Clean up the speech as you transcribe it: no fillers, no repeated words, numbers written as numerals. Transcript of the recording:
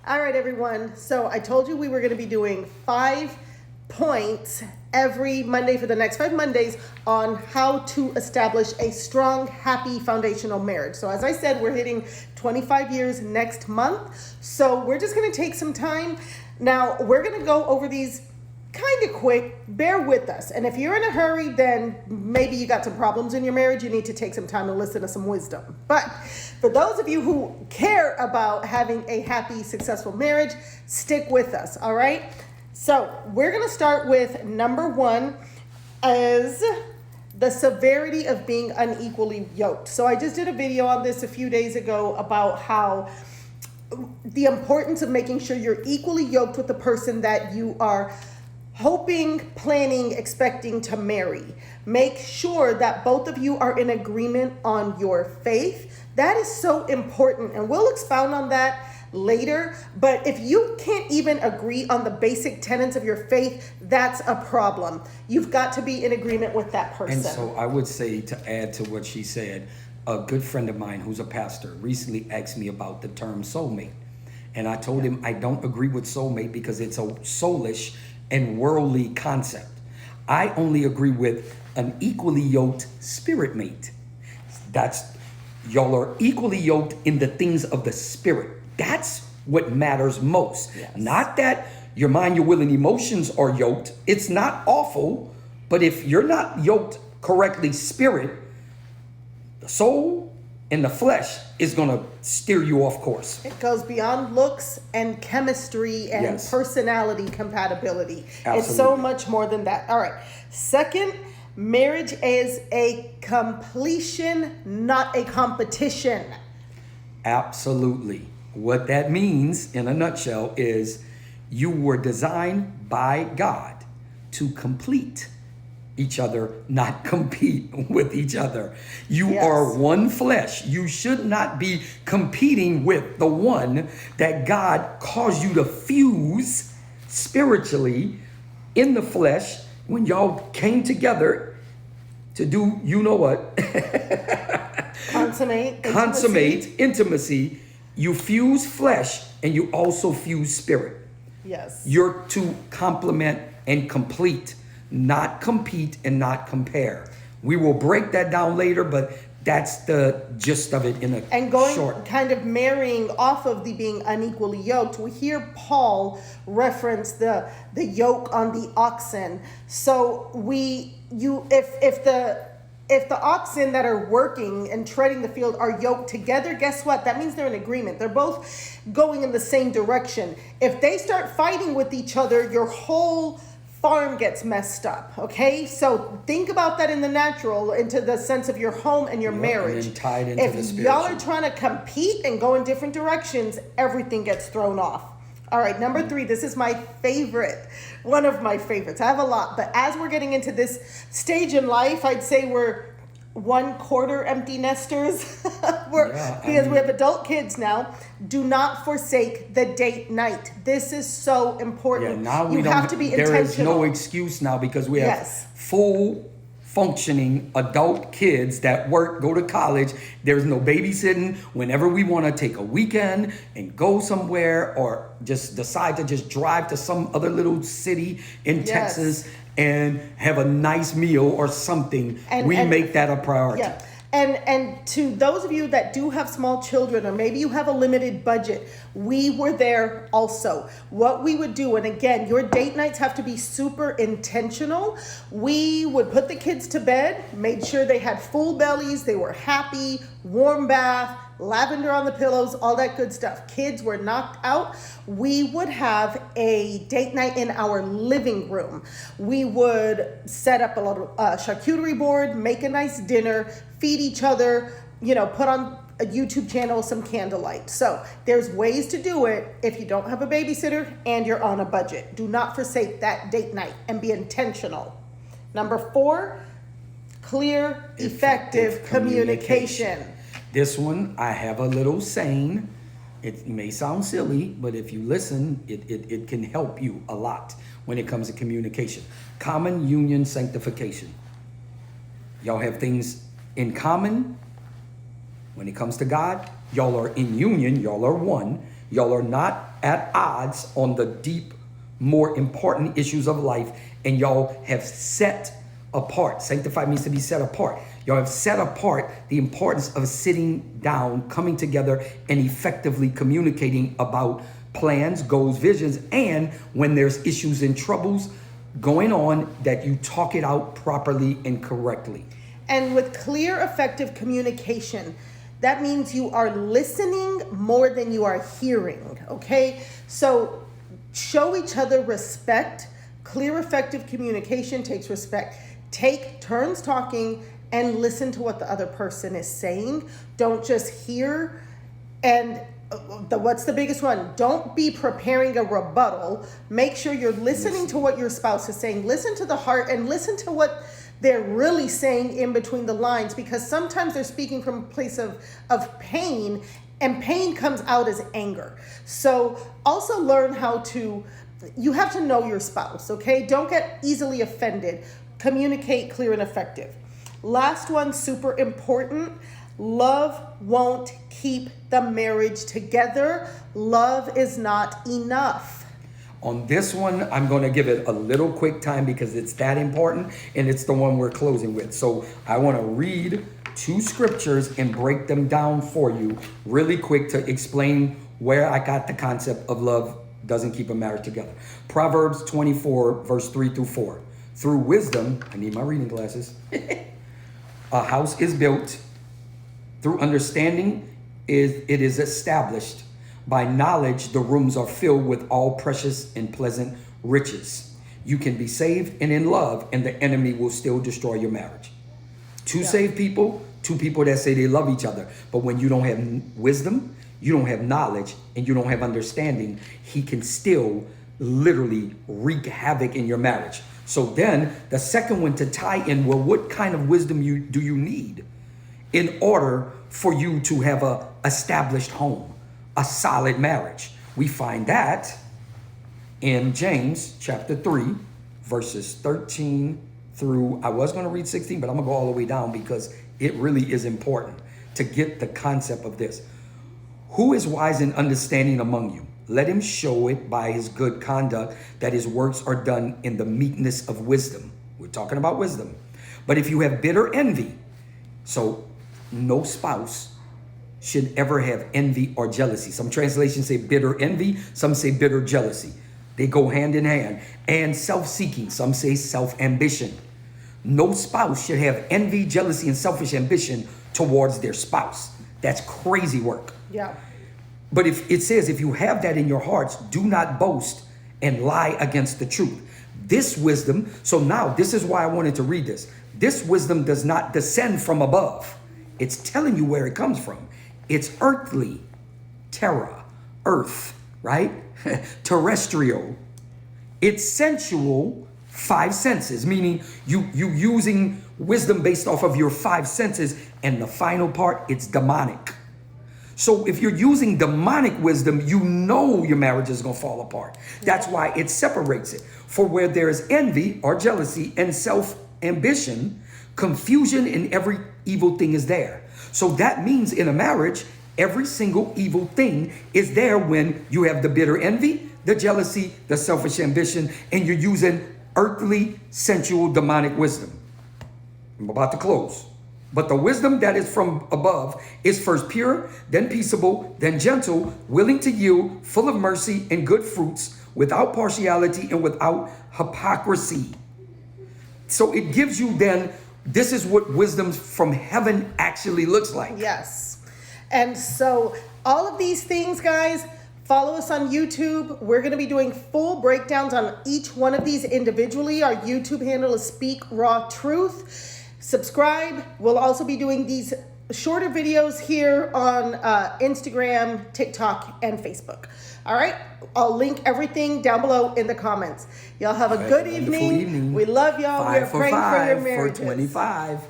All right, everyone. So I told you we were going to be doing 5 points every Monday for the next 5 Mondays on how to establish a strong, happy foundational marriage. So as I said, we're hitting 25 years next month. So we're just going to take some time. Now, we're going to go over these kind of quick. Bear with us. And if you're in a hurry, then maybe you got some problems in your marriage. You need to take some time to listen to some wisdom. But for those of you who care about having a happy, successful marriage, stick with us, all right? So we're going to start with number 1 as the severity of being unequally yoked. So I just did a video on this a few days ago about how the importance of making sure you're equally yoked with the person that you are hoping, planning, expecting to marry. Make sure that both of you are in agreement on your faith. That is so important, and we'll expound on that later. But if you can't even agree on the basic tenets of your faith, that's a problem. You've got to be in agreement with that person. And so I would say, to add to what she said, a good friend of mine who's a pastor recently asked me about the term soulmate. And I told him I don't agree with soulmate because it's a soulish and worldly concept. I only agree with an equally yoked spirit mate. That's, y'all are equally yoked in the things of the spirit. That's what matters most. Yes. Not that your mind, your will, and emotions are yoked. It's not awful, but if you're not yoked correctly, spirit, the soul, and the flesh is going to steer you off course. It goes beyond looks and chemistry and Yes. personality compatibility. Absolutely. It's so much more than that. All right. Second, marriage is a completion, not a competition. Absolutely. What that means in a nutshell is you were designed by God to complete each other, not compete with each other. You Yes. are one flesh. You should not be competing with the one that God caused you to fuse spiritually in the flesh when y'all came together to do, you know what? Consummate intimacy. You fuse flesh and you also fuse spirit. Yes. You're to complement and complete, not compete and not compare. We will break that down later, but that's the gist of it in a And going short. kind of marrying off of the being unequally yoked, we hear Paul reference the yoke on the oxen. So if the oxen that are working and treading the field are yoked together, guess what? That means they're in agreement. They're both going in the same direction. If they start fighting with each other, your whole farm gets messed up, okay? So think about that in the natural, into the sense of your home and your marriage. And then tied into the If spiritual. y'all are trying to compete and go in different directions, everything gets thrown off. All right, number 3, this is my favorite, one of my favorites. I have a lot, but as we're getting into this stage in life, I'd say we're 1/4 empty nesters. Because we have adult kids now. Do not forsake the date night. This is so important. Yeah, now you have to be intentional. There is no excuse now because we have Yes. full functioning adult kids that work, go to college. There's no babysitting. Whenever we want to take a weekend and go somewhere or just decide to just drive to some other little city in Yes. Texas and have a nice meal or something, we make that a priority. Yeah. And to those of you that do have small children, or maybe you have a limited budget, we were there also. What we would do, and again, your date nights have to be super intentional. We would put the kids to bed, made sure they had full bellies, they were happy, warm bath, lavender on the pillows, all that good stuff. Kids were knocked out. We would have a date night in our living room. We would set up a little charcuterie board, make a nice dinner, feed each other, put on a YouTube channel, some candlelight. So there's ways to do it if you don't have a babysitter and you're on a budget. Do not forsake that date night and be intentional. Number 4, clear, effective communication. This one, I have a little saying. It may sound silly, but if you listen, it can help you a lot when it comes to communication. Common union sanctification. Y'all have things in common when it comes to God, Y'all are in union. Y'all are one. Y'all are not at odds on the deep, more important issues of life. And y'all have set apart. Sanctified means to be set apart. Y'all have set apart the importance of sitting down, coming together, and effectively communicating about plans, goals, visions, and when there's issues and troubles going on, that you talk it out properly and correctly. And with clear, effective communication, that means you are listening more than you are hearing, okay? So show each other respect. Clear, effective communication takes respect. Take turns talking and listen to what the other person is saying. Don't just hear. And what's the biggest one? Don't be preparing a rebuttal. Make sure you're listening to what your spouse is saying. Listen to the heart and listen to what they're really saying in between the lines, because sometimes they're speaking from a place of pain, and pain comes out as anger. So also learn you have to know your spouse, okay? Don't get easily offended. Communicate clear and effective. Last one, super important. Love won't keep the marriage together. Love is not enough. On this one, I'm going to give it a little quick time because it's that important, and it's the one we're closing with. So I want to read 2 scriptures and break them down for you really quick to explain where I got the concept of love doesn't keep a marriage together. Proverbs 24, verse 3-4. Through wisdom, I need my reading glasses, a house is built. Through understanding, it is established. By knowledge, the rooms are filled with all precious and pleasant riches. You can be saved and in love, and the enemy will still destroy your marriage. Two saved people, 2 people that say they love each other. But when you don't have wisdom, you don't have knowledge, and you don't have understanding, he can still literally wreak havoc in your marriage. So then the second one to tie in, well, what kind of wisdom do you need in order for you to have a established home, a solid marriage? We find that in James chapter 3, verses 13 through, I was going to read 16, but I'm going to go all the way down because it really is important to get the concept of this. Who is wise and understanding among you? Let him show it by his good conduct, that his works are done in the meekness of wisdom. We're talking about wisdom. But if you have bitter envy, so no spouse should ever have envy or jealousy. Some translations say bitter envy, some say bitter jealousy. They go hand in hand. And self-seeking, some say self-ambition. No spouse should have envy, jealousy, and selfish ambition towards their spouse. That's crazy work. Yeah. But if it says, if you have that in your hearts, do not boast and lie against the truth. This wisdom, so now this is why I wanted to read this. This wisdom does not descend from above. It's telling you where it comes from. It's earthly, terra, earth, right? Terrestrial. It's sensual, 5 senses, meaning you using wisdom based off of your 5 senses. And the final part, it's demonic. So if you're using demonic wisdom, you know your marriage is going to fall apart. That's why it separates it. For where there is envy or jealousy and self-ambition, confusion and every evil thing is there. So that means in a marriage, every single evil thing is there when you have the bitter envy, the jealousy, the selfish ambition, and you're using earthly, sensual, demonic wisdom. I'm about to close. But the wisdom that is from above is first pure, then peaceable, then gentle, willing to yield, full of mercy and good fruits, without partiality and without hypocrisy. So it gives you then, this is what wisdom from heaven actually looks like. Yes. And so all of these things, guys, follow us on YouTube. We're going to be doing full breakdowns on each one of these individually. Our YouTube handle is Speak Raw Truth. Subscribe. We'll also be doing these shorter videos here on Instagram, TikTok, and Facebook. All right. I'll link everything down below in the comments. Y'all have a good evening. We love y'all. We're praying for your marriages. 5 for 25.